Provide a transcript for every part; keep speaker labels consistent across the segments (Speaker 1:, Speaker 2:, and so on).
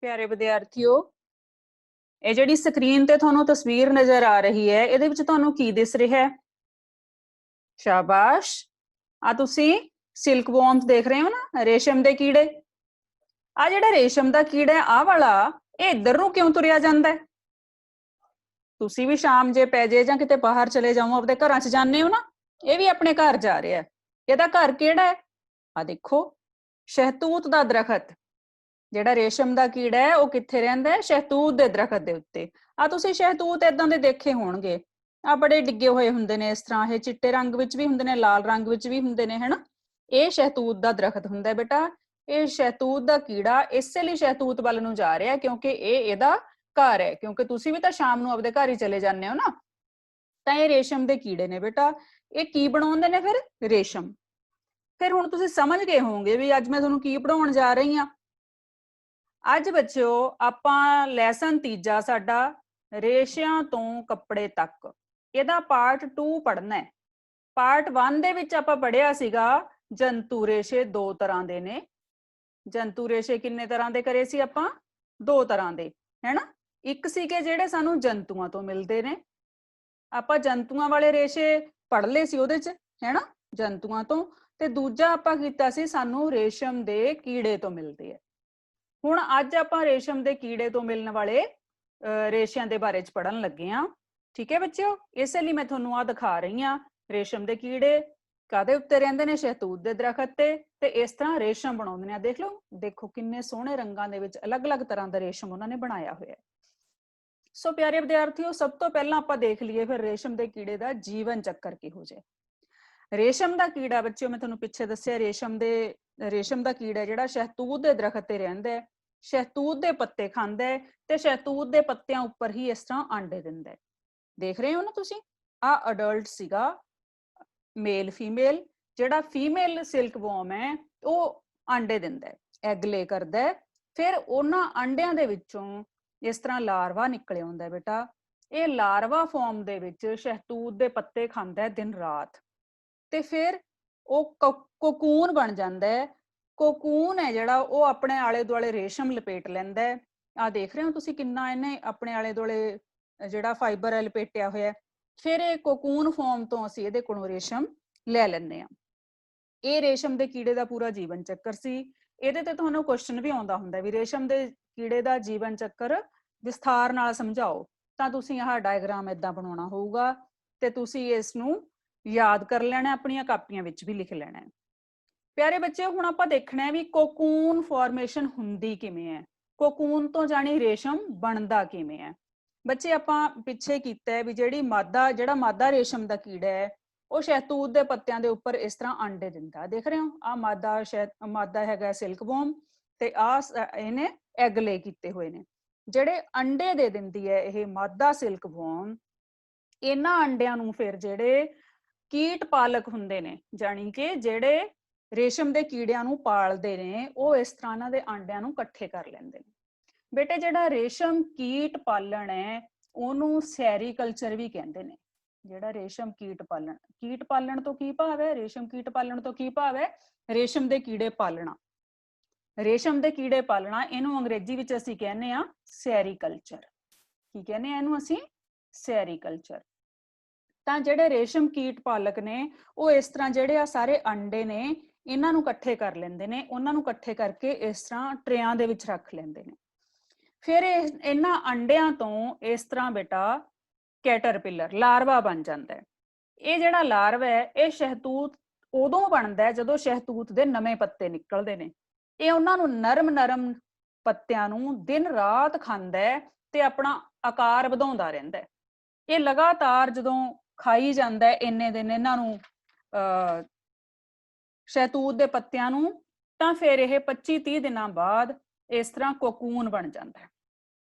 Speaker 1: प्यारे विद्यार्थियों, ਇਹ ਜਿਹੜੀ ਸਕਰੀਨ ਤੇ ਤੁਹਾਨੂੰ ਤਸਵੀਰ ਨਜ਼ਰ ਆ ਰਹੀ ਹੈ, ਇਹਦੇ ਵਿੱਚ ਤੁਹਾਨੂੰ ਕੀ ਦਿਸ ਰਿਹਾ ਹੈ? ਸ਼ਾਬਾਸ਼, ਆ ਤੁਸੀਂ ਸਿਲਕ ਵਰਮਸ ਦੇਖ ਰਹੇ ਹੋ ਨਾ, ਰੇਸ਼ਮ ਦੇ ਕੀੜੇ। ਆ ਜਿਹੜਾ ਰੇਸ਼ਮ ਦਾ ਕੀੜਾ ਹੈ, ਆ ਵਾਲਾ, ਇਹ ਇੱਧਰ ਨੂੰ ਕਿਉਂ ਤੁਰਿਆ ਜਾਂਦਾ ਹੈ? ਤੁਸੀਂ ਵੀ ਸ਼ਾਮ ਜੇ ਪੈ ਜੇ ਜਾਂ ਕਿਤੇ ਬਾਹਰ ਚਲੇ ਜਾਓ, ਆਪਣੇ ਘਰਾਂ 'ਚ ਜਾਂਦੇ ਹੋ ਨਾ, ਇਹ ਵੀ ਆਪਣੇ ਘਰ ਜਾ ਰਿਹਾ। ਇਹਦਾ ਘਰ ਕਿਹੜਾ ਹੈ? ਆ ਦੇਖੋ, ਸ਼ਹਿਤੂਤ ਦਾ ਦਰਖਤ। ਜਿਹੜਾ ਰੇਸ਼ਮ ਦਾ ਕੀੜਾ ਹੈ ਉਹ ਕਿੱਥੇ ਰਹਿੰਦਾ ਹੈ? ਸ਼ਹਿਤੂਤ ਦੇ ਦਰਖਤ ਦੇ ਉੱਤੇ। ਆ ਤੁਸੀਂ ਸ਼ਹਿਤੂਤ ਇਦਾਂ ਦੇ ਦੇਖੇ ਹੋਣਗੇ, ਆ ਬੜੇ ਡਿੱਗੇ ਹੋਏ ਹੁੰਦੇ ਨੇ ਇਸ ਤਰ੍ਹਾਂ, ਇਹ ਚਿੱਟੇ ਰੰਗ ਵਿੱਚ ਵੀ ਹੁੰਦੇ ਨੇ, ਲਾਲ ਰੰਗ ਵਿੱਚ ਵੀ ਹੁੰਦੇ ਨੇ, ਹੈਨਾ। ਇਹ ਸ਼ਹਿਤੂਤ ਦਾ ਦਰਖਤ ਹੁੰਦਾ ਬੇਟਾ। ਇਹ ਸ਼ਹਿਤੂਤ ਦਾ ਕੀੜਾ ਇਸੇ ਲਈ ਸ਼ਹਿਤੂਤ ਵੱਲ ਨੂੰ ਜਾ ਰਿਹਾ ਕਿਉਂਕਿ ਇਹ ਇਹਦਾ ਘਰ ਹੈ, ਕਿਉਂਕਿ ਤੁਸੀਂ ਵੀ ਤਾਂ ਸ਼ਾਮ ਨੂੰ ਆਪਦੇ ਘਰ ਹੀ ਚਲੇ ਜਾਂਦੇ ਹੋ ਨਾ। ਤਾਂ ਇਹ ਰੇਸ਼ਮ ਦੇ ਕੀੜੇ ਨੇ ਬੇਟਾ। ਇਹ ਕੀ ਬਣਾਉਂਦੇ ਨੇ ਫਿਰ? ਰੇਸ਼ਮ। ਫਿਰ ਹੁਣ ਤੁਸੀਂ ਸਮਝ ਗਏ ਹੋਵੋਗੇ ਵੀ ਅੱਜ ਮੈਂ ਤੁਹਾਨੂੰ ਕੀ ਪੜਾਉਣ ਜਾ ਰਹੀ ਹਾਂ। ਅੱਜ ਬੱਚਿਓ ਆਪਾਂ ਲੈਸਨ ਤੀਜਾ ਸਾਡਾ ਰੇਸ਼ਿਆਂ ਤੋਂ ਕੱਪੜੇ ਤੱਕ, ਇਹਦਾ ਪਾਰਟ 2 ਪੜ੍ਹਨਾ ਹੈ। ਪਾਰਟ 1 ਦੇ ਵਿੱਚ ਆਪਾਂ ਪੜ੍ਹਿਆ ਸੀਗਾ ਜੰਤੂ ਰੇਸ਼ੇ ਦੋ ਤਰ੍ਹਾਂ ਦੇ ਨੇ। ਜੰਤੂ ਰੇਸ਼ੇ ਕਿੰਨੇ ਤਰ੍ਹਾਂ ਦੇ ਕਰੇ ਸੀ ਆਪਾਂ? ਦੋ ਤਰ੍ਹਾਂ ਦੇ, ਹੈਨਾ। ਇੱਕ ਸੀਗੇ ਜਿਹੜੇ ਸਾਨੂੰ ਜੰਤੂਆਂ ਤੋਂ ਮਿਲਦੇ ਨੇ, ਆਪਾਂ ਜੰਤੂਆਂ ਵਾਲੇ ਰੇਸ਼ੇ ਪੜ੍ਹ ਲਏ ਸੀ ਉਹਦੇ 'ਚ, ਹੈਨਾ, ਜੰਤੂਆਂ ਤੋਂ। ਤੇ ਦੂਜਾ ਆਪਾਂ ਕੀਤਾ ਸੀ ਸਾਨੂੰ ਰੇਸ਼ਮ ਦੇ ਕੀੜੇ ਤੋਂ ਮਿਲਦੇ ਆ। ਹੁਣ ਅੱਜ ਆਪਾਂ ਰੇਸ਼ਮ ਦੇ ਕੀੜੇ ਤੋਂ ਮਿਲਣ ਵਾਲੇ ਰੇਸ਼ਿਆਂ ਦੇ ਬਾਰੇ 'ਚ ਪੜ੍ਹਨ ਲੱਗੇ ਹਾਂ, ਠੀਕ ਹੈ ਬੱਚਿਓ। ਇਸੇ ਲਈ ਮੈਂ ਤੁਹਾਨੂੰ ਆ ਦਿਖਾ ਰਹੀ ਹਾਂ ਰੇਸ਼ਮ ਦੇ ਕੀੜੇ ਕਾਹਦੇ ਉੱਤੇ ਰਹਿੰਦੇ ਨੇ? ਸ਼ਹਿਤੂਤ ਦੇ ਦਰਖਤ ਤੇ ਇਸ ਤਰ੍ਹਾਂ ਰੇਸ਼ਮ ਬਣਾਉਂਦੇ ਨੇ। ਦੇਖ ਲਓ, ਦੇਖੋ ਕਿੰਨੇ ਸੋਹਣੇ ਰੰਗਾਂ ਦੇ ਵਿੱਚ ਅਲੱਗ-ਅਲੱਗ ਤਰ੍ਹਾਂ ਦਾ ਰੇਸ਼ਮ ਉਹਨਾਂ ਨੇ ਬਣਾਇਆ ਹੋਇਆ ਹੈ। ਸੋ ਪਿਆਰੇ ਵਿਦਿਆਰਥੀਓ, ਸਭ ਤੋਂ ਪਹਿਲਾਂ ਆਪਾਂ ਦੇਖ ਲਈਏ ਫਿਰ ਰੇਸ਼ਮ ਦੇ ਕੀੜੇ ਦਾ ਜੀਵਨ ਚੱਕਰ ਕਿਹੋ ਜਿਹਾ। ਰੇਸ਼ਮ ਦਾ ਕੀੜਾ ਬੱਚਿਓ, ਮੈਂ ਤੁਹਾਨੂੰ ਪਿੱਛੇ ਦੱਸਿਆ, ਰੇਸ਼ਮ ਦਾ ਕੀੜਾ ਜਿਹੜਾ ਸ਼ਹਿਤੂਤ ਦੇ ਦਰਖਤ ਤੇ ਰਹਿੰਦਾ ਹੈ, ਸ਼ਹਿਤੂਤ ਦੇ ਪੱਤੇ ਖਾਂਦਾ ਹੈ ਤੇ ਸ਼ਹਿਤੂਤ ਦੇ ਪੱਤਿਆਂ ਉੱਪਰ ਹੀ ਇਸ ਤਰ੍ਹਾਂ ਆਂਡੇ ਦਿੰਦਾ ਹੈ। ਦੇਖ ਰਹੇ ਹੋ ਨਾ ਤੁਸੀਂ, ਆ ਅਡਲਟ ਸੀਗਾ, ਮੇਲ ਫੀਮੇਲ। ਜਿਹੜਾ ਫੀਮੇਲ ਸਿਲਕ ਵਰਮ ਹੈ ਉਹ ਆਂਡੇ ਦਿੰਦਾ ਹੈ, ਐਗ ਲੇ ਕਰਦਾ ਹੈ। ਫਿਰ ਉਹਨਾਂ ਆਂਡਿਆਂ ਦੇ ਵਿੱਚੋਂ ਇਸ ਤਰ੍ਹਾਂ ਲਾਰਵਾ ਨਿਕਲ ਆਉਂਦਾ ਬੇਟਾ। ਇਹ ਲਾਰਵਾ ਫਾਰਮ ਦੇ ਵਿੱਚ ਸ਼ਹਿਤੂਤ ਦੇ ਪੱਤੇ ਖਾਂਦਾ ਹੈ ਦਿਨ ਰਾਤ, ਤੇ ਫਿਰ ਉਹ ਕੋਕੂਨ ਬਣ ਜਾਂਦਾ ਹੈ। ਕੋਕੂਨ ਹੈ ਜਿਹੜਾ ਉਹ ਆਪਣੇ ਆਲੇ ਦੁਆਲੇ ਰੇਸ਼ਮ ਲਪੇਟ ਲੈਂਦਾ ਹੈ। ਆ ਦੇਖ ਰਹੇ ਹੋ ਤੁਸੀਂ ਕਿੰਨਾ ਇਹਨੇ ਆਪਣੇ ਆਲੇ ਦੁਆਲੇ ਜਿਹੜਾ ਫਾਈਬਰ ਹੈ ਲਪੇਟਿਆ ਹੋਇਆ। ਫਿਰ ਇਹ ਕੋਕੂਨ ਫਾਰਮ ਤੋਂ ਅਸੀਂ ਇਹਦੇ ਕੋਲੋਂ ਰੇਸ਼ਮ ਲੈ ਲੈਂਦੇ ਹਾਂ। ਇਹ ਰੇਸ਼ਮ ਦੇ ਕੀੜੇ ਦਾ ਪੂਰਾ ਜੀਵਨ ਚੱਕਰ ਸੀ। ਇਹਦੇ ਤੇ ਤੁਹਾਨੂੰ ਕੁਐਸਚਨ ਵੀ ਆਉਂਦਾ ਹੁੰਦਾ ਵੀ ਰੇਸ਼ਮ ਦੇ ਕੀੜੇ ਦਾ ਜੀਵਨ ਚੱਕਰ ਵਿਸਥਾਰ ਨਾਲ ਸਮਝਾਓ। ਤਾਂ ਤੁਸੀਂ ਆਹ ਡਾਇਗਰਾਮ ਏਦਾਂ ਬਣਾਉਣਾ ਹੋਊਗਾ ਤੇ ਤੁਸੀਂ ਇਸ ਨੂੰ ਯਾਦ ਕਰ ਲੈਣਾ, ਆਪਣੀਆਂ ਕਾਪੀਆਂ ਵਿੱਚ ਵੀ ਲਿਖ ਲੈਣਾ। ਪਿਆਰੇ ਬੱਚੇ, ਹੁਣ ਆਪਾਂ ਦੇਖਣਾ ਹੈ ਵੀ ਕੋਕੂਨ ਫਾਰਮੇਸ਼ਨ ਹੁੰਦੀ ਕਿਵੇਂ ਹੈ, ਕੋਕੂਨ ਤੋਂ ਜਾਣੀ ਰੇਸ਼ਮ ਬਣਦਾ ਕਿਵੇਂ ਹੈ। ਬੱਚੇ ਆਪਾਂ ਪਿੱਛੇ ਕੀਤਾ ਹੈ ਵੀ ਜਿਹੜਾ ਮਾਦਾ ਰੇਸ਼ਮ ਦਾ ਕੀੜਾ ਹੈ ਉਹ ਸ਼ਹਿਤੂਤ ਦੇ ਪੱਤਿਆਂ ਦੇ ਉੱਪਰ ਇਸ ਤਰ੍ਹਾਂ ਆਂਡੇ ਦਿੰਦਾ। ਦੇਖ ਰਹੇ ਹੋ, ਆ ਮਾਦਾ ਹੈਗਾ ਸਿਲਕ ਵਰਮ ਤੇ ਆ ਇਹਨੇ ਐਗ ਲੇ ਕੀਤੇ ਹੋਏ ਨੇ। ਜਿਹੜੇ ਅੰਡੇ ਦੇ ਦਿੰਦੀ ਹੈ ਇਹ ਮਾਦਾ ਸਿਲਕ ਵਰਮ, ਇਹਨਾਂ ਅੰਡਿਆਂ ਨੂੰ ਫਿਰ ਜਿਹੜੇ ਕੀਟ ਪਾਲਕ ਹੁੰਦੇ ਨੇ, ਜਾਣੀ ਕਿ ਜਿਹੜੇ ਰੇਸ਼ਮ ਦੇ ਕੀੜਿਆਂ ਨੂੰ ਪਾਲਦੇ ਨੇ, ਉਹ ਇਸ ਤਰ੍ਹਾਂ ਇਹਨਾਂ ਦੇ ਆਂਡਿਆਂ ਨੂੰ ਇਕੱਠੇ ਕਰ ਲੈਂਦੇ ਨੇ। ਬੇਟੇ ਜਿਹੜਾ ਰੇਸ਼ਮ ਕੀਟ ਪਾਲਣ ਹੈ ਉਹਨੂੰ ਸੈਰੀਕਲਚਰ ਵੀ ਕਹਿੰਦੇ ਨੇ। ਜਿਹੜਾ ਰੇਸ਼ਮ ਕੀਟ ਪਾਲਣ ਤੋਂ ਕੀ ਭਾਵ ਹੈ? ਰੇਸ਼ਮ ਕੀਟ ਪਾਲਣ ਤੋਂ ਕੀ ਭਾਵ ਹੈ? ਰੇਸ਼ਮ ਦੇ ਕੀੜੇ ਪਾਲਣਾ। ਰੇਸ਼ਮ ਦੇ ਕੀੜੇ ਪਾਲਣਾ, ਇਹਨੂੰ ਅੰਗਰੇਜ਼ੀ ਵਿੱਚ ਅਸੀਂ ਕਹਿੰਦੇ ਆ ਸੈਰੀਕਲਚਰ। ਕੀ ਕਹਿੰਦੇ ਆ ਇਹਨੂੰ ਅਸੀਂ? ਸੈਰੀਕਲਚਰ। ਤਾਂ ਜਿਹੜੇ ਰੇਸ਼ਮ ਕੀਟ ਪਾਲਕ ਨੇ ਉਹ ਇਸ ਤਰ੍ਹਾਂ ਜਿਹੜੇ ਆ ਸਾਰੇ ਅੰਡੇ ਨੇ ਇਹਨਾਂ ਨੂੰ ਇਕੱਠੇ ਕਰ ਲੈਂਦੇ ਨੇ। ਉਹਨਾਂ ਨੂੰ ਇਕੱਠੇ ਕਰਕੇ ਇਸ ਤਰ੍ਹਾਂ ਟਰੇਆਂ ਦੇ ਵਿੱਚ ਰੱਖ ਲੈਂਦੇ ਨੇ। ਫਿਰ ਇਹਨਾਂ ਅੰਡਿਆਂ ਤੋਂ ਇਸ ਤਰ੍ਹਾਂ ਬੇਟਾ ਕੈਟਰਪਿਲਰ ਲਾਰਵਾ ਬਣ ਜਾਂਦਾ ਹੈ। ਇਹ ਜਿਹੜਾ ਲਾਰਵਾ ਹੈ ਇਹ ਸ਼ਹਿਤੂਤ ਉਦੋਂ ਬਣਦਾ ਹੈ ਜਦੋਂ ਸ਼ਹਿਤੂਤ ਦੇ ਨਵੇਂ ਪੱਤੇ ਨਿਕਲਦੇ ਨੇ। ਇਹ ਉਹਨਾਂ ਨੂੰ ਨਰਮ ਪੱਤਿਆਂ ਨੂੰ ਦਿਨ ਰਾਤ ਖਾਂਦਾ ਹੈ ਤੇ ਆਪਣਾ ਆਕਾਰ ਵਧਾਉਂਦਾ ਰਹਿੰਦਾ ਹੈ। ਇਹ ਲਗਾਤਾਰ ਜਦੋਂ ਖਾਈ ਜਾਂਦਾ ਹੈ ਇੰਨੇ ਦਿਨ ਇਹਨਾਂ ਨੂੰ ਸ਼ਹਿਤੂਤ ਦੇ ਪੱਤਿਆਂ ਨੂੰ, ਤਾਂ ਫਿਰ ਇਹ 25-30 ਦਿਨਾਂ ਬਾਅਦ ਇਸ ਤਰ੍ਹਾਂ ਕੋਕੂਨ ਬਣ ਜਾਂਦਾ ਹੈ।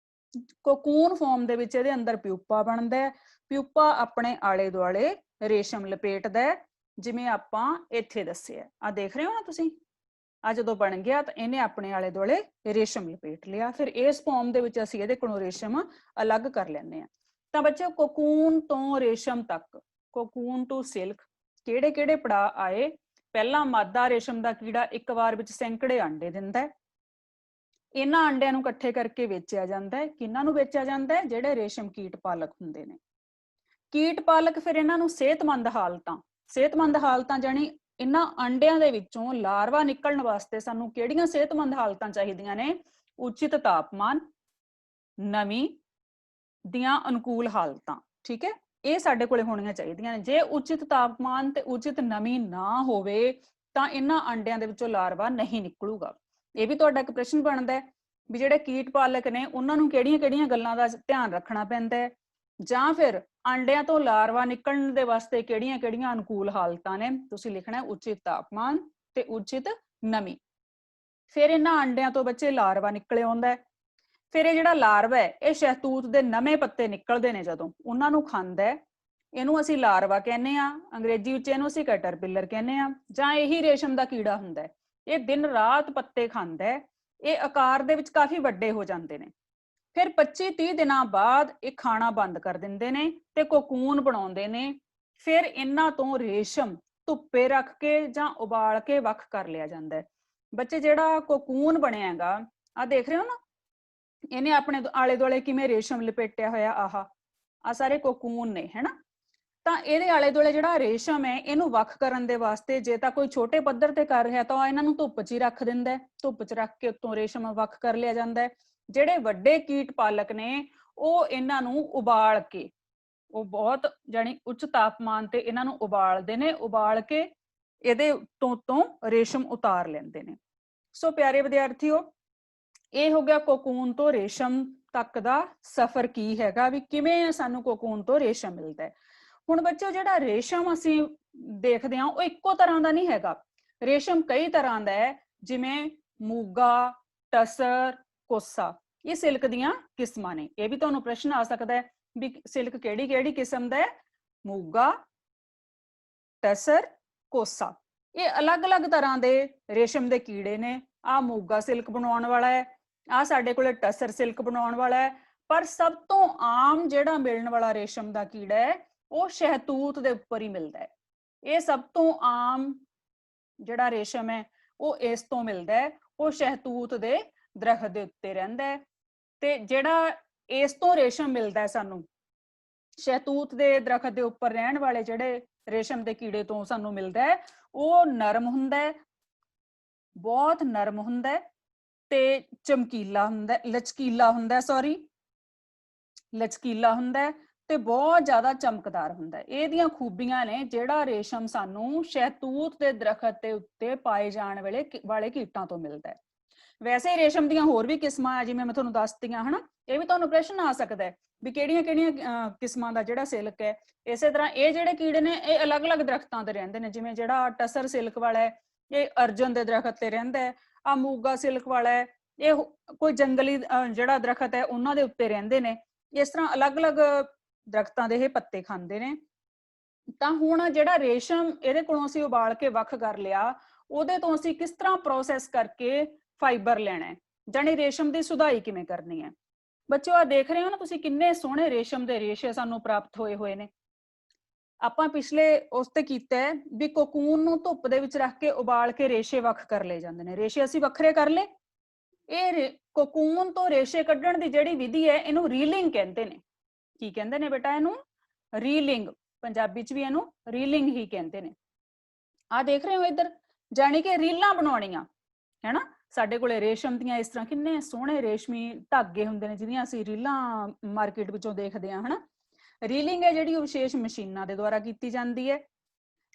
Speaker 1: ਕੋਕੂਨ ਫਾਰਮ ਦੇ ਵਿੱਚ ਇਹਦੇ ਅੰਦਰ ਪਿਊਪਾ ਬਣਦਾ ਹੈ। ਪਿਊਪਾ ਆਪਣੇ ਆਲੇ ਦੁਆਲੇ ਰੇਸ਼ਮ ਲਪੇਟਦਾ ਹੈ, ਜਿਵੇਂ ਆਪਾਂ ਇੱਥੇ ਦੱਸਿਆ। ਆ ਦੇਖ ਰਹੇ ਹੋ ਨਾ ਤੁਸੀਂ, ਆ ਜਦੋਂ ਬਣ ਗਿਆ ਤਾਂ ਇਹਨੇ ਆਪਣੇ ਆਲੇ ਦੁਆਲੇ ਰੇਸ਼ਮ ਲਪੇਟ ਲਿਆ। ਫਿਰ ਇਸ ਫਾਰਮ ਦੇ ਵਿੱਚ ਅਸੀਂ ਇਹਦੇ ਕੋਲੋਂ ਰੇਸ਼ਮ ਅਲੱਗ ਕਰ ਲੈਂਦੇ ਹਾਂ। ਤਾਂ ਬੱਚੇ ਕੋਕੂਨ ਤੋਂ ਰੇਸ਼ਮ ਤੱਕ, ਕੋਕੂਨ ਟੂ ਸਿਲਕ, ਕਿਹੜੇ ਕਿਹੜੇ ਪੜਾਅ ਆਏ? ਪਹਿਲਾਂ ਮਾਦਾ ਰੇਸ਼ਮ ਦਾ ਕੀੜਾ ਇੱਕ ਵਾਰ ਵਿੱਚ ਸੈਂਕੜੇ ਆਂਡੇ ਦਿੰਦਾ ਹੈ। ਇਹਨਾਂ ਅੰਡਿਆਂ ਨੂੰ ਇਕੱਠੇ ਕਰਕੇ ਵੇਚਿਆ ਜਾਂਦਾ ਹੈ। ਕਿਹਨਾਂ ਨੂੰ ਵੇਚਿਆ ਜਾਂਦਾ ਹੈ? ਜਿਹੜੇ ਰੇਸ਼ਮ ਕੀਟ ਪਾਲਕ ਹੁੰਦੇ ਨੇ। ਕੀਟ ਪਾਲਕ ਫਿਰ ਇਹਨਾਂ ਨੂੰ ਸਿਹਤਮੰਦ ਹਾਲਤਾਂ ਜਾਨੀ ਇਹਨਾਂ ਅੰਡਿਆਂ ਦੇ ਵਿੱਚੋਂ ਲਾਰਵਾ ਨਿਕਲਣ ਵਾਸਤੇ ਸਾਨੂੰ ਕਿਹੜੀਆਂ ਸਿਹਤਮੰਦ ਹਾਲਤਾਂ ਚਾਹੀਦੀਆਂ ਨੇ? ਉਚਿਤ ਤਾਪਮਾਨ, ਨਮੀ ਦੀਆਂ ਅਨੁਕੂਲ ਹਾਲਤਾਂ। ਠੀਕ ਹੈ, ਇਹ ਸਾਡੇ ਕੋਲੇ ਹੋਣੀਆਂ ਚਾਹੀਦੀਆਂ ਨੇ। ਜੇ ਉਚਿਤ ਤਾਪਮਾਨ ਤੇ ਉਚਿਤ ਨਮੀ ਨਾ ਹੋਵੇ ਤਾਂ ਇਹਨਾਂ ਅੰਡਿਆਂ ਦੇ ਵਿੱਚੋਂ ਲਾਰਵਾ ਨਹੀਂ ਨਿਕਲੂਗਾ। ਇਹ ਵੀ ਤੁਹਾਡਾ ਇੱਕ ਪ੍ਰਸ਼ਨ ਬਣਦਾ ਹੈ ਵੀ ਜਿਹੜੇ ਕੀਟ ਪਾਲਕ ਨੇ ਉਹਨਾਂ ਨੂੰ ਕਿਹੜੀਆਂ-ਕਿਹੜੀਆਂ ਗੱਲਾਂ ਦਾ ਧਿਆਨ ਰੱਖਣਾ ਪੈਂਦਾ ਹੈ, ਜਾਂ ਫਿਰ ਅੰਡਿਆਂ ਤੋਂ ਲਾਰਵਾ ਨਿਕਲਣ ਦੇ ਵਾਸਤੇ ਕਿਹੜੀਆਂ-ਕਿਹੜੀਆਂ ਅਨੁਕੂਲ ਹਾਲਤਾਂ ਨੇ? ਤੁਸੀਂ ਲਿਖਣਾ ਉਚਿਤ ਤਾਪਮਾਨ ਤੇ ਉਚਿਤ ਨਮੀ। ਫਿਰ ਇਹਨਾਂ ਅੰਡਿਆਂ ਤੋਂ ਬੱਚੇ ਲਾਰਵਾ ਨਿਕਲੇ ਆਉਂਦਾ ਹੈ। ਫਿਰ ਇਹ ਜਿਹੜਾ ਲਾਰਵਾ ਹੈ ਇਹ ਸ਼ਹਿਤੂਤ ਦੇ ਨਵੇਂ ਪੱਤੇ ਨਿਕਲਦੇ ਨੇ, ਜਦੋਂ ਉਹਨਾਂ ਨੂੰ ਖਾਂਦਾ ਹੈ, ਇਹਨੂੰ ਅਸੀਂ ਲਾਰਵਾ ਕਹਿੰਦੇ ਆ। ਅੰਗਰੇਜ਼ੀ ਵਿੱਚ ਇਹਨੂੰ ਅਸੀਂ ਕੈਟਰਪਿਲਰ ਕਹਿੰਦੇ ਆ, ਜਾਂ ਇਹੀ ਰੇਸ਼ਮ ਦਾ ਕੀੜਾ ਹੁੰਦਾ ਹੈ। ਇਹ ਦਿਨ ਰਾਤ ਪੱਤੇ ਖਾਂਦਾ ਹੈ। ਇਹ ਆਕਾਰ ਦੇ ਵਿੱਚ ਕਾਫੀ ਵੱਡੇ ਹੋ ਜਾਂਦੇ ਨੇ। ਫਿਰ 25-30 ਦਿਨਾਂ ਬਾਅਦ ਇਹ ਖਾਣਾ ਬੰਦ ਕਰ ਦਿੰਦੇ ਨੇ ਤੇ ਕੋਕੂਨ ਬਣਾਉਂਦੇ ਨੇ। ਫਿਰ ਇਹਨਾਂ ਤੋਂ ਰੇਸ਼ਮ ਧੁੱਪੇ ਰੱਖ ਕੇ ਜਾਂ ਉਬਾਲ ਕੇ ਵੱਖ ਕਰ ਲਿਆ ਜਾਂਦਾ ਹੈ। ਬੱਚੇ ਜਿਹੜਾ ਕੋਕੂਨ ਬਣਿਆਗਾ ਆ ਦੇਖ ਰਹੇ ਹੋ ਨਾ, ਇਹਨੇ ਆਪਣੇ ਆਲੇ ਦੁਆਲੇ ਕਿਵੇਂ ਰੇਸ਼ਮ ਲਪੇਟਿਆ ਹੋਇਆ, ਆਹ ਸਾਰੇ ਕੋਕੂਨ ਨੇ, ਹੈਨਾ। ਤਾਂ ਇਹਦੇ ਆਲੇ ਦੁਆਲੇ ਜਿਹੜਾ ਰੇਸ਼ਮ ਹੈ ਇਹਨੂੰ ਵੱਖ ਕਰਨ ਦੇ ਵਾਸਤੇ ਜੇ ਤਾਂ ਕੋਈ ਛੋਟੇ ਪੱਧਰ ਤੇ ਕਰ ਰਿਹਾ ਤਾਂ ਇਹਨਾਂ ਨੂੰ ਧੁੱਪ 'ਚ ਹੀ ਰੱਖ ਦਿੰਦਾ ਹੈ। ਧੁੱਪ 'ਚ ਰੱਖ ਕੇ ਉੱਤੋਂ ਰੇਸ਼ਮ ਵੱਖ ਕਰ ਲਿਆ ਜਾਂਦਾ ਹੈ। ਜਿਹੜੇ ਵੱਡੇ ਕੀਟ ਪਾਲਕ ਨੇ ਉਹ ਇਹਨਾਂ ਨੂੰ ਉਬਾਲ ਕੇ, ਉਹ ਬਹੁਤ ਜਾਨੀ ਉੱਚ ਤਾਪਮਾਨ ਤੇ ਇਹਨਾਂ ਨੂੰ ਉਬਾਲਦੇ ਨੇ, ਉਬਾਲ ਕੇ ਇਹਦੇ ਤੋਂ ਰੇਸ਼ਮ ਉਤਾਰ ਲੈਂਦੇ ਨੇ। ਸੋ ਪਿਆਰੇ ਵਿਦਿਆਰਥੀਓ, ਇਹ ਹੋ ਗਿਆ ਕੋਕੂਨ ਤੋਂ ਰੇਸ਼ਮ ਤੱਕ ਦਾ ਸਫ਼ਰ ਕੀ ਹੈਗਾ, ਵੀ ਕਿਵੇਂ ਸਾਨੂੰ ਕੋਕੂਨ ਤੋਂ ਰੇਸ਼ਮ ਮਿਲਦਾ ਹੈ। ਹੁਣ ਬੱਚੋ ਜਿਹੜਾ ਰੇਸ਼ਮ ਅਸੀਂ ਦੇਖਦੇ ਹਾਂ ਉਹ ਇੱਕੋ ਤਰ੍ਹਾਂ ਦਾ ਨਹੀਂ ਹੈਗਾ। ਰੇਸ਼ਮ ਕਈ ਤਰ੍ਹਾਂ ਦਾ ਹੈ, ਜਿਵੇਂ ਮੂਗਾ, ਟਸਰ, ਕੋਸਾ। ਇਹ ਸਿਲਕ ਦੀਆਂ ਕਿਸਮਾਂ ਨੇ। ਇਹ ਵੀ ਤੁਹਾਨੂੰ ਪ੍ਰਸ਼ਨ ਆ ਸਕਦਾ ਹੈ ਵੀ ਸਿਲਕ ਕਿਹੜੀ ਕਿਹੜੀ ਕਿਸਮ ਦਾ ਹੈ? ਮੂਗਾ, ਟਸਰ, ਕੋਸਾ। ਇਹ ਅਲੱਗ-ਅਲੱਗ ਤਰ੍ਹਾਂ ਦੇ ਰੇਸ਼ਮ ਦੇ ਕੀੜੇ ਨੇ। ਆਹ ਮੂਗਾ ਸਿਲਕ ਬਣਾਉਣ ਵਾਲਾ ਹੈ, ਆਹ ਸਾਡੇ ਕੋਲੇ ਟਸਰ ਸਿਲਕ ਬਣਾਉਣ ਵਾਲਾ ਹੈ। ਪਰ ਸਭ ਤੋਂ ਆਮ ਜਿਹੜਾ ਮਿਲਣ ਵਾਲਾ ਰੇਸ਼ਮ ਦਾ ਕੀੜਾ ਹੈ ਉਹ ਸ਼ਹਿਤੂਤ ਦੇ ਉੱਪਰ ਹੀ ਮਿਲਦਾ ਹੈ। ਇਹ ਸਭ ਤੋਂ ਆਮ ਜਿਹੜਾ ਰੇਸ਼ਮ ਹੈ ਉਹ ਇਸ ਤੋਂ ਮਿਲਦਾ ਹੈ। ਉਹ ਸ਼ਹਿਤੂਤ ਦੇ ਦਰਖਤ ਦੇ ਉੱਤੇ ਰਹਿੰਦਾ ਹੈ। ਤੇ ਜਿਹੜਾ ਇਸ ਤੋਂ ਰੇਸ਼ਮ ਮਿਲਦਾ ਹੈ ਸਾਨੂੰ, ਸ਼ਹਿਤੂਤ ਦੇ ਦਰਖਤ ਦੇ ਉੱਪਰ ਰਹਿਣ ਵਾਲੇ ਜਿਹੜੇ ਰੇਸ਼ਮ ਦੇ ਕੀੜੇ ਤੋਂ ਸਾਨੂੰ ਮਿਲਦਾ ਹੈ, ਉਹ ਨਰਮ ਹੁੰਦਾ ਹੈ, ਬਹੁਤ ਨਰਮ ਹੁੰਦਾ ਹੈ ਤੇ ਚਮਕੀਲਾ ਹੁੰਦਾ, ਲਚਕੀਲਾ ਹੁੰਦਾ, ਲਚਕੀਲਾ ਹੁੰਦਾ ਹੈ ਤੇ ਬਹੁਤ ਜ਼ਿਆਦਾ ਚਮਕਦਾਰ ਹੁੰਦਾ ਹੈ। ਇਹਦੀਆਂ ਖੂਬੀਆਂ ਨੇ ਜਿਹੜਾ ਰੇਸ਼ਮ ਸਾਨੂੰ ਸ਼ਹਿਤੂਤ ਦੇ ਦਰਖਤ ਦੇ ਉੱਤੇ ਪਾਏ ਜਾਣ ਵਾਲੇ ਕੀਟਾਂ ਤੋਂ ਮਿਲਦਾ ਹੈ। ਵੈਸੇ ਰੇਸ਼ਮ ਦੀਆਂ ਹੋਰ ਵੀ ਕਿਸਮਾਂ ਆ, ਜਿਵੇਂ ਮੈਂ ਤੁਹਾਨੂੰ ਦੱਸਤੀਆਂ, ਹਨਾ। ਇਹ ਵੀ ਤੁਹਾਨੂੰ ਪ੍ਰਸ਼ਨ ਆ ਸਕਦਾ ਹੈ ਵੀ ਕਿਹੜੀਆਂ-ਕਿਹੜੀਆਂ ਕਿਸਮਾਂ ਦਾ ਜਿਹੜਾ ਸਿਲਕ ਹੈ। ਇਸੇ ਤਰ੍ਹਾਂ ਇਹ ਜਿਹੜੇ ਕੀੜੇ ਨੇ ਇਹ ਅਲੱਗ-ਅਲੱਗ ਦਰਖਤਾਂ ਤੇ ਰਹਿੰਦੇ ਨੇ। ਜਿਵੇਂ ਜਿਹੜਾ ਟਸਰ ਸਿਲਕ ਵਾਲਾ ਹੈ ਇਹ ਅਰਜਨ ਦੇ ਦਰਖਤ ਤੇ ਰਹਿੰਦਾ ਹੈ। ਆ ਮੂਗਾ ਸਿਲਕ ਵਾਲਾ ਹੈ ਇਹ ਕੋਈ ਜੰਗਲੀ ਜਿਹੜਾ ਦਰਖਤ ਹੈ ਉਹਨਾਂ ਦੇ ਉੱਤੇ ਰਹਿੰਦੇ ਨੇ। ਇਸ ਤਰ੍ਹਾਂ ਅਲੱਗ-ਅਲੱਗ ਦਰਖਤਾਂ ਦੇ ਇਹ ਪੱਤੇ ਖਾਂਦੇ ਨੇ। ਤਾਂ ਹੁਣ ਜਿਹੜਾ ਰੇਸ਼ਮ ਇਹਦੇ ਕੋਲੋਂ ਅਸੀਂ ਉਬਾਲ ਕੇ ਵੱਖ ਕਰ ਲਿਆ, ਉਹਦੇ ਤੋਂ ਅਸੀਂ ਕਿਸ ਤਰ੍ਹਾਂ ਪ੍ਰੋਸੈਸ ਕਰਕੇ ਫਾਈਬਰ ਲੈਣਾ ਹੈ, ਜਾਨੀ ਰੇਸ਼ਮ ਦੀ ਸੁਧਾਈ ਕਿਵੇਂ ਕਰਨੀ ਹੈ। ਬੱਚਿਓ ਆ ਦੇਖ ਰਹੇ ਹੋ ਨਾ ਤੁਸੀਂ ਕਿੰਨੇ ਸੋਹਣੇ ਰੇਸ਼ਮ ਦੇ ਰੇਸ਼ੇ ਸਾਨੂੰ ਪ੍ਰਾਪਤ ਹੋਏ ਨੇ। ਆਪਾਂ ਪਿਛਲੇ ਉਸ ਤੇ ਕੀਤਾ ਹੈ ਵੀ ਕੋਕੂਨ ਨੂੰ ਧੁੱਪ ਦੇ ਵਿੱਚ ਰੱਖ ਕੇ ਉਬਾਲ ਕੇ ਰੇਸ਼ੇ ਵੱਖ ਕਰ ਲਏ ਜਾਂਦੇ ਨੇ। ਰੇਸ਼ੇ ਅਸੀਂ ਵੱਖਰੇ ਕਰ ਲਏ। ਇਹ ਕੋਕੂਨ ਤੋਂ ਰੇਸ਼ੇ ਕੱਢਣ ਦੀ ਜਿਹੜੀ ਵਿਧੀ ਹੈ ਇਹਨੂੰ ਰੀਲਿੰਗ ਕਹਿੰਦੇ ਨੇ। ਕੀ ਕਹਿੰਦੇ ਨੇ ਬੇਟਾ? ਇਹਨੂੰ ਰੀਲਿੰਗ। ਪੰਜਾਬੀ ਚ ਵੀ ਇਹਨੂੰ ਰੀਲਿੰਗ ਹੀ ਕਹਿੰਦੇ ਨੇ। ਆ ਦੇਖ ਰਹੇ ਹੋ ਇੱਧਰ, ਜਾਨੀ ਕਿ ਰੀਲਾਂ ਬਣਾਉਣੀਆਂ, ਹੈਨਾ। ਸਾਡੇ ਕੋਲੇ ਰੇਸ਼ਮ ਦੀਆਂ ਇਸ ਤਰ੍ਹਾਂ ਕਿੰਨੇ ਸੋਹਣੇ ਰੇਸ਼ਮੀ ਧਾਗੇ ਹੁੰਦੇ ਨੇ ਜਿਹਦੀਆਂ ਅਸੀਂ ਰੀਲਾਂ ਮਾਰਕੀਟ ਵਿੱਚੋਂ ਦੇਖਦੇ ਹਾਂ, ਹਨਾ। ਰੀਲਿੰਗ ਹੈ ਜਿਹੜੀ ਉਹ ਵਿਸ਼ੇਸ਼ ਮਸ਼ੀਨਾਂ ਦੇ ਦੁਆਰਾ ਕੀਤੀ ਜਾਂਦੀ ਹੈ।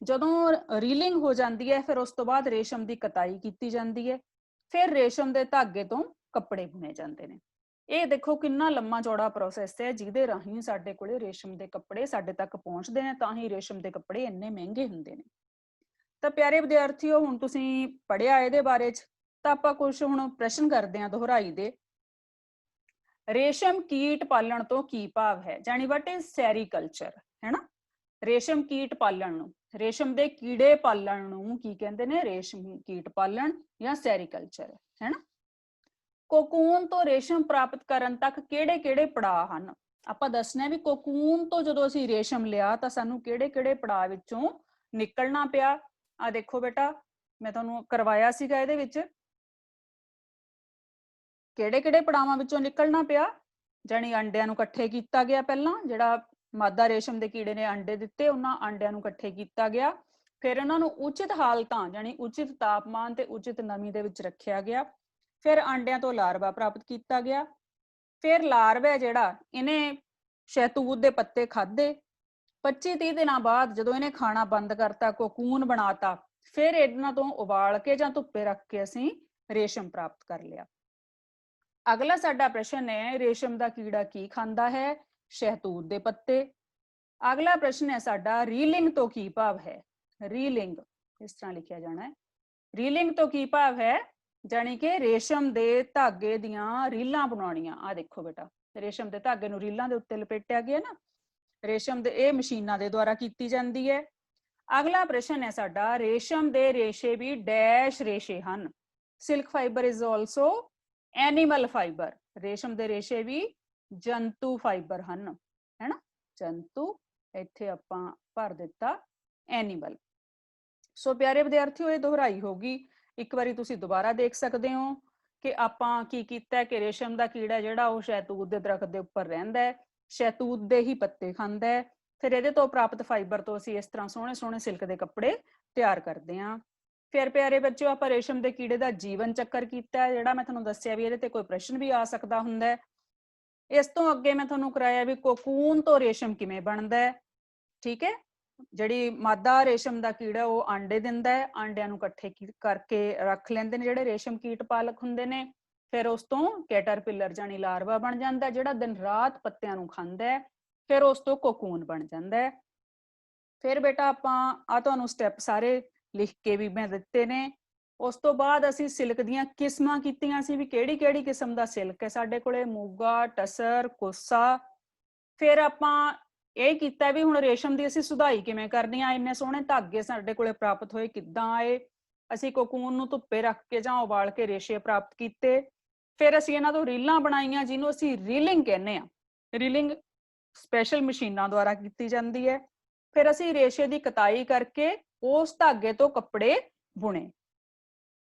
Speaker 1: ਜਦੋਂ ਰੀਲਿੰਗ ਹੋ ਜਾਂਦੀ ਹੈ ਫਿਰ ਉਸ ਤੋਂ ਬਾਅਦ ਰੇਸ਼ਮ ਦੀ ਕਤਾਈ ਕੀਤੀ ਜਾਂਦੀ ਹੈ। ਫਿਰ ਰੇਸ਼ਮ ਦੇ ਧਾਗੇ ਤੋਂ ਕੱਪੜੇ ਬੁਣੇ ਜਾਂਦੇ ਨੇ। ਇਹ ਦੇਖੋ ਕਿੰਨਾ ਲੰਮਾ ਚੌੜਾ ਪ੍ਰੋਸੈਸ ਹੈ ਜਿਹਦੇ ਰਾਹੀਂ ਸਾਡੇ ਕੋਲੇ ਰੇਸ਼ਮ ਦੇ ਕੱਪੜੇ ਸਾਡੇ ਤੱਕ ਪਹੁੰਚਦੇ ਨੇ। ਤਾਂ ਹੀ ਰੇਸ਼ਮ ਦੇ ਕੱਪੜੇ ਇੰਨੇ ਮਹਿੰਗੇ ਹੁੰਦੇ ਨੇ। ਤਾਂ ਪਿਆਰੇ ਵਿਦਿਆਰਥੀਓ, ਹੁਣ ਤੁਸੀਂ ਪੜ੍ਹਿਆ ਇਹਦੇ ਬਾਰੇ ਚ, ਤਾਂ ਆਪਾਂ ਕੁਝ ਹੁਣ ਪ੍ਰਸ਼ਨ ਕਰਦੇ ਹਾਂ ਦੁਹਰਾਈ ਦੇ। ਰੇਸ਼ਮ ਕੀਟ ਪਾਲਣ ਤੋਂ ਕੀ ਭਾਵ ਹੈ? ਜਾਨੀ ਵਾਟ ਇਜ਼ ਸੈਰੀਕਲਚਰ, ਹੈਨਾ। ਰੇਸ਼ਮ ਕੀਟ ਪਾਲਣ ਨੂੰ, ਰੇਸ਼ਮ ਦੇ ਕੀੜੇ ਪਾਲਣ ਨੂੰ ਕੀ ਕਹਿੰਦੇ ਨੇ? ਰੇਸ਼ਮ ਕੀਟ ਪਾਲਣ ਜਾਂ ਸੈਰੀਕਲਚਰ, ਹੈਨਾ। ਕੋਕੂਨ ਤੋਂ ਰੇਸ਼ਮ ਪ੍ਰਾਪਤ ਕਰਨ ਤੱਕ ਕਿਹੜੇ-ਕਿਹੜੇ ਪੜਾਅ ਹਨ? ਆਪਾਂ ਦੱਸਣਾ ਵੀ ਕੋਕੂਨ ਤੋਂ ਜਦੋਂ ਅਸੀਂ ਰੇਸ਼ਮ ਲਿਆ ਤਾਂ ਸਾਨੂੰ ਕਿਹੜੇ-ਕਿਹੜੇ ਪੜਾਅ ਵਿੱਚੋਂ ਨਿਕਲਣਾ ਪਿਆ। ਆ ਦੇਖੋ ਬੇਟਾ, ਮੈਂ ਤੁਹਾਨੂੰ ਕਰਵਾਇਆ ਸੀਗਾ ਇਹਦੇ ਵਿੱਚ ਕਿਹੜੇ-ਕਿਹੜੇ ਪੜਾਵਾਂ ਵਿੱਚੋਂ ਨਿਕਲਣਾ ਪਿਆ? ਜਾਣੀ ਅੰਡਿਆਂ ਨੂੰ ਇਕੱਠੇ ਕੀਤਾ ਗਿਆ ਪਹਿਲਾਂ, ਜਿਹੜਾ ਮਾਦਾ ਰੇਸ਼ਮ ਦੇ ਕੀੜੇ ਨੇ ਅੰਡੇ ਦਿੱਤੇ, ਉਹਨਾਂ ਅੰਡਿਆਂ ਨੂੰ ਇਕੱਠੇ ਕੀਤਾ ਗਿਆ। ਫਿਰ ਇਹਨਾਂ ਨੂੰ ਉਚਿਤ ਹਾਲਤਾਂ ਜਾਣੀ ਉਚਿਤ ਤਾਪਮਾਨ ਤੇ ਉਚਿਤ ਨਮੀ ਦੇ ਵਿੱਚ ਰੱਖਿਆ ਗਿਆ। ਫਿਰ ਅੰਡਿਆਂ ਤੋਂ ਲਾਰਵਾ ਪ੍ਰਾਪਤ ਕੀਤਾ ਗਿਆ। ਫਿਰ ਲਾਰਵਾ ਜਿਹੜਾ ਇਹਨੇ ਸ਼ਹਿਤੂਤ ਦੇ ਪੱਤੇ ਖਾਧੇ। 25-30 ਦਿਨਾਂ ਬਾਅਦ ਜਦੋਂ ਇਹਨੇ ਖਾਣਾ ਬੰਦ ਕਰਤਾ, ਕੋਕੂਨ ਬਣਾਤਾ, ਫਿਰ ਇਹਨਾਂ ਤੋਂ ਉਬਾਲ ਕੇ ਜਾਂ ਧੁੱਪੇ ਰੱਖ ਕੇ ਅਸੀਂ ਰੇਸ਼ਮ ਪ੍ਰਾਪਤ ਕਰ ਲਿਆ। ਅਗਲਾ ਸਾਡਾ ਪ੍ਰਸ਼ਨ ਹੈ, ਰੇਸ਼ਮ ਦਾ ਕੀੜਾ ਕੀ ਖਾਂਦਾ ਹੈ? ਸ਼ਹਿਤੂਤ ਦੇ ਪੱਤੇ। ਅਗਲਾ ਪ੍ਰਸ਼ਨ ਹੈ ਸਾਡਾ, ਰੀਲਿੰਗ ਤੋਂ ਕੀ ਭਾਵ ਹੈ? ਰੀਲਿੰਗ ਇਸ ਤਰ੍ਹਾਂ ਲਿਖਿਆ ਜਾਣਾ ਹੈ। ਰੀਲਿੰਗ ਤੋਂ ਕੀ ਭਾਵ ਹੈ? ਜਾਣੀ ਕਿ ਰੇਸ਼ਮ ਦੇ ਧਾਗੇ ਦੀਆਂ ਰੀਲਾਂ ਬਣਾਉਣੀਆਂ। ਆ ਦੇਖੋ ਬੇਟਾ, ਰੇਸ਼ਮ ਦੇ ਧਾਗੇ ਨੂੰ ਰੀਲਾਂ ਦੇ ਉੱਤੇ ਲਪੇਟਿਆ ਗਿਆ ਨਾ, ਰੇਸ਼ਮ ਦੇ ਇਹ ਮਸ਼ੀਨਾਂ ਦੇ ਦੁਆਰਾ ਕੀਤੀ ਜਾਂਦੀ ਹੈ। ਅਗਲਾ ਪ੍ਰਸ਼ਨ ਹੈ ਸਾਡਾ, ਰੇਸ਼ਮ ਦੇ ਰੇਸ਼ੇ ਵੀ ਡੈਸ਼ ਰੇਸ਼ੇ ਹਨ। Silk fibre is also animal fibre. ਰੇਸ਼ਮ ਦੇ ਰੇਸ਼ੇ ਵੀ ਜੰਤੂ ਫਾਈਬਰ ਹਨ, ਹੈ ਨਾ, ਜੰਤੂ, ਇੱਥੇ ਆਪਾਂ ਭਰ ਦਿੱਤਾ ਐਨੀਮਲ। ਸੋ ਪਿਆਰੇ ਵਿਦਿਆਰਥੀਓ, ਇਹ ਦੁਹਰਾਈ ਹੋਗੀ, ਇੱਕ ਵਾਰੀ ਤੁਸੀਂ ਦੁਬਾਰਾ ਦੇਖ ਸਕਦੇ ਹੋ ਕਿ ਆਪਾਂ ਕੀ ਕੀਤਾ ਕਿ ਰੇਸ਼ਮ ਦਾ ਕੀੜਾ ਜਿਹੜਾ ਉਹ ਸ਼ਹਿਤੂਤ ਦੇ ਦਰਖਤ ਦੇ ਉੱਪਰ ਰਹਿੰਦਾ ਹੈ, ਸ਼ਹਿਤੂਤ ਦੇ ਹੀ ਪੱਤੇ ਖਾਂਦਾ ਹੈ, ਫਿਰ ਇਹਦੇ ਤੋਂ ਪ੍ਰਾਪਤ ਫਾਈਬਰ ਤੋਂ ਅਸੀਂ ਇਸ ਤਰ੍ਹਾਂ ਸੋਹਣੇ ਸੋਹਣੇ ਸਿਲਕ ਦੇ ਕੱਪੜੇ ਤਿਆਰ ਕਰਦੇ ਹਾਂ। ਫਿਰ ਪਿਆਰੇ ਬੱਚਿਓ, ਆਪਾਂ ਰੇਸ਼ਮ ਦੇ ਕੀੜੇ ਦਾ ਜੀਵਨ ਚੱਕਰ ਕੀਤਾ, ਜਿਹੜਾ ਮੈਂ ਤੁਹਾਨੂੰ ਦੱਸਿਆ ਵੀ ਇਹਦੇ ਤੇ ਕੋਈ ਪ੍ਰਸ਼ਨ ਵੀ ਆ ਸਕਦਾ ਹੁੰਦਾ ਹੈ। ਇਸ ਤੋਂ ਅੱਗੇ ਮੈਂ ਤੁਹਾਨੂੰ ਕਰਾਇਆ ਵੀ ਕੋਕੂਨ ਤੋਂ ਰੇਸ਼ਮ ਕਿਵੇਂ ਬਣਦਾ ਹੈ। ਠੀਕ ਹੈ, ਜਿਹੜੀ ਮਾਦਾ ਰੇਸ਼ਮ ਦਾ ਕੀੜਾ ਉਹ ਆਂਡੇ ਦਿੰਦਾ ਹੈ, ਆਂਡਿਆਂ ਨੂੰ ਇਕੱਠੇ ਕਰਕੇ ਰੱਖ ਲੈਂਦੇ ਨੇ ਜਿਹੜੇ ਰੇਸ਼ਮ ਕੀਟ ਪਾਲਕ ਹੁੰਦੇ ਨੇ। ਫਿਰ ਉਸ ਤੋਂ ਕੈਟਰਪਿਲਰ ਜਾਣੀ ਲਾਰਵਾ ਬਣ ਜਾਂਦਾ, ਜਿਹੜਾ ਦਿਨ ਰਾਤ ਪੱਤਿਆਂ ਨੂੰ ਖਾਂਦਾ ਹੈ। ਫਿਰ ਉਸ ਤੋਂ ਕੋਕੂਨ ਬਣ ਜਾਂਦਾ ਹੈ। ਫਿਰ ਬੇਟਾ ਆਪਾਂ ਆ ਤੁਹਾਨੂੰ ਸਟੈਪ ਸਾਰੇ ਲਿਖ ਕੇ ਵੀ ਮੈਂ ਦਿੱਤੇ ਨੇ। ਉਸ ਤੋਂ ਬਾਅਦ ਅਸੀਂ ਸਿਲਕ ਦੀਆਂ ਕਿਸਮਾਂ ਕੀਤੀਆਂ ਸੀ ਵੀ ਕਿਹੜੀ ਕਿਹੜੀ ਕਿਸਮ ਦਾ ਸਿਲਕ ਹੈ ਸਾਡੇ ਕੋਲੇ, ਮੋਗਾ, ਟਸਰ, ਕੋਸਾ। ਫਿਰ ਆਪਾਂ ਇਹ ਕੀਤਾ ਵੀ ਹੁਣ ਰੇਸ਼ਮ ਦੀ ਅਸੀਂ ਸੁਧਾਈ ਕਿਵੇਂ ਕਰਨੀ ਆ, ਇੰਨੇ ਸੋਹਣੇ ਧਾਗੇ ਸਾਡੇ ਕੋਲੇ ਪ੍ਰਾਪਤ ਹੋਏ, ਕਿੱਦਾਂ ਆਏ? ਅਸੀਂ ਕੋਕੂਨ ਨੂੰ ਧੁੱਪੇ ਰੱਖ ਕੇ ਜਾਂ ਉਬਾਲ ਕੇ ਰੇਸ਼ੇ ਪ੍ਰਾਪਤ ਕੀਤੇ। ਫਿਰ ਅਸੀਂ ਇਹਨਾਂ ਤੋਂ ਰੀਲਾਂ ਬਣਾਈਆਂ, ਜਿਹਨੂੰ ਅਸੀਂ ਰੀਲਿੰਗ ਕਹਿੰਦੇ ਆ। ਰੀਲਿੰਗ ਸਪੈਸ਼ਲ ਮਸ਼ੀਨਾਂ ਦੁਆਰਾ ਕੀਤੀ ਜਾਂਦੀ ਹੈ। ਫਿਰ ਅਸੀਂ ਰੇਸ਼ੇ ਦੀ ਕਤਾਈ ਕਰਕੇ ਉਸ ਧਾਗੇ ਤੋਂ ਕੱਪੜੇ ਬੁਣੇ।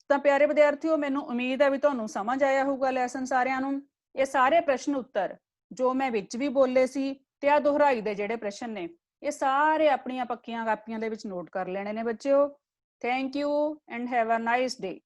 Speaker 1: ਤਾਂ ਪਿਆਰੇ ਵਿਦਿਆਰਥੀਓ, ਮੈਨੂੰ ਉਮੀਦ ਹੈ ਵੀ ਤੁਹਾਨੂੰ ਸਮਝ ਆਇਆ ਹੋਊਗਾ ਲੈਸਨ ਸਾਰਿਆਂ ਨੂੰ। ਇਹ ਸਾਰੇ ਪ੍ਰਸ਼ਨ ਉੱਤਰ ਜੋ ਮੈਂ ਵਿੱਚ ਵੀ ਬੋਲੇ ਸੀ ਤੇ ਆ ਦੁਹਰਾਈ ਦੇ ਜਿਹੜੇ ਪ੍ਰਸ਼ਨ ਨੇ, ਇਹ ਸਾਰੇ ਆਪਣੀਆਂ ਪੱਕੀਆਂ ਕਾਪੀਆਂ ਦੇ ਵਿੱਚ ਨੋਟ ਕਰ ਲੈਣੇ ਨੇ ਬੱਚਿਓ। Thank you and have a nice day.